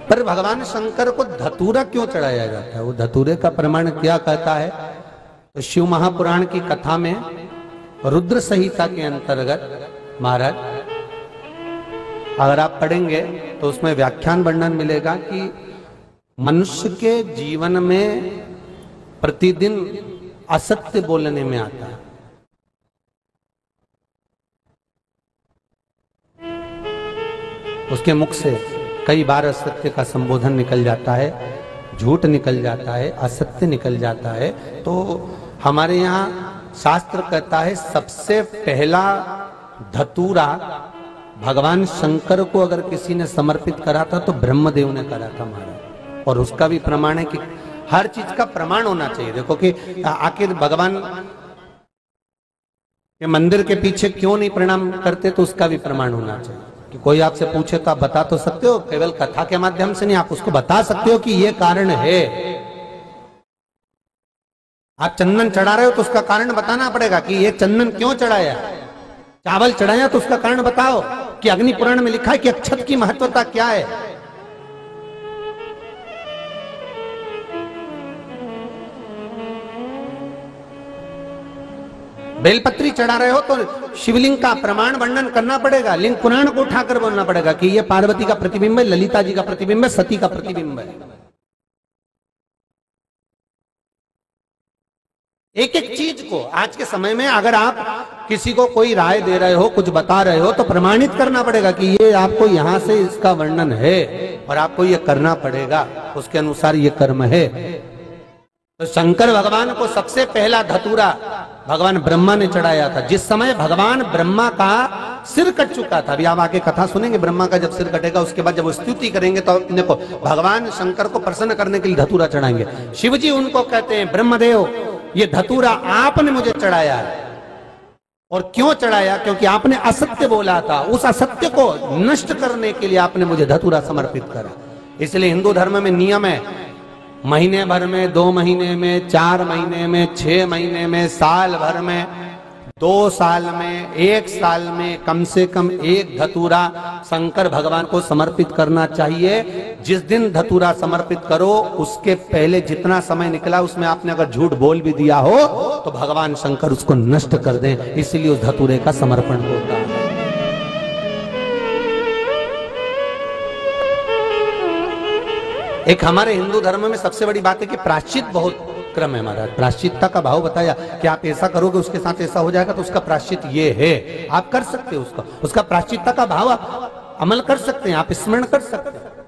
पर भगवान शंकर को धतूरा क्यों चढ़ाया जाता है? वो धतूरे का प्रमाण क्या कहता है? तो शिव महापुराण की कथा में रुद्र संहिता के अंतर्गत महाराज अगर आप पढ़ेंगे तो उसमें व्याख्यान वर्णन मिलेगा कि मनुष्य के जीवन में प्रतिदिन असत्य बोलने में आता है। उसके मुख से कई बार असत्य का संबोधन निकल जाता है, झूठ निकल जाता है, असत्य निकल जाता है। तो हमारे यहाँ शास्त्र कहता है सबसे पहला धतूरा भगवान शंकर को अगर किसी ने समर्पित करा था तो ब्रह्मदेव ने करा था महाराज। और उसका भी प्रमाण है कि हर चीज का प्रमाण होना चाहिए। देखो कि आखिर भगवान के मंदिर के पीछे क्यों नहीं प्रणाम करते, तो उसका भी प्रमाण होना चाहिए। कि कोई आपसे पूछे तो आप बता तो सकते हो, केवल कथा के माध्यम से नहीं, आप उसको बता सकते हो कि ये कारण है। आप चंदन चढ़ा रहे हो तो उसका कारण बताना पड़ेगा कि ये चंदन क्यों चढ़ाया। चावल चढ़ाया तो उसका कारण बताओ कि अग्नि पुराण में लिखा है कि अक्षत की महत्वता क्या है। बेलपत्री चढ़ा रहे हो तो शिवलिंग का प्रमाण वर्णन करना पड़ेगा, लिंग पुराण को उठाकर बोलना पड़ेगा कि ये पार्वती का प्रतिबिंब है, ललिता जी का प्रतिबिंब है, सती का प्रतिबिंब है। एक एक चीज को आज के समय में अगर आप किसी को कोई राय दे रहे हो, कुछ बता रहे हो, तो प्रमाणित करना पड़ेगा कि ये आपको यहां से इसका वर्णन है और आपको ये करना पड़ेगा, उसके अनुसार ये कर्म है। तो शंकर भगवान को सबसे पहला धतूरा भगवान ब्रह्मा ने चढ़ाया था। जिस समय भगवान ब्रह्मा का सिर कट चुका था, अभी आप आगे कथा सुनेंगे, ब्रह्मा का जब सिर कटेगा उसके बाद जब वो स्तुति करेंगे तो देखो भगवान शंकर को प्रसन्न करने के लिए धतूरा चढ़ाएंगे। शिव जी उनको कहते हैं ब्रह्मदेव ये धतूरा आपने मुझे चढ़ाया है। और क्यों चढ़ाया? क्योंकि आपने असत्य बोला था, उस असत्य को नष्ट करने के लिए आपने मुझे धतूरा समर्पित करा। इसलिए हिंदू धर्म में नियम है, महीने भर में, 2 महीने में, 4 महीने में, 6 महीने में, साल भर में, 2 साल में, 1 साल में कम से कम एक धतूरा शंकर भगवान को समर्पित करना चाहिए। जिस दिन धतूरा समर्पित करो उसके पहले जितना समय निकला उसमें आपने अगर झूठ बोल भी दिया हो तो भगवान शंकर उसको नष्ट कर दें, इसलिए उस धतूरे का समर्पण होता है। एक हमारे हिंदू धर्म में सबसे बड़ी बात है कि प्रायश्चित बहुत क्रम है महाराज। प्रायश्चितता का भाव बताया कि आप ऐसा करोगे उसके साथ ऐसा हो जाएगा, तो उसका प्रायश्चित ये है। आप कर सकते हो उसका प्रायश्चितता का भाव आप अमल कर सकते हैं, आप स्मरण कर सकते हैं।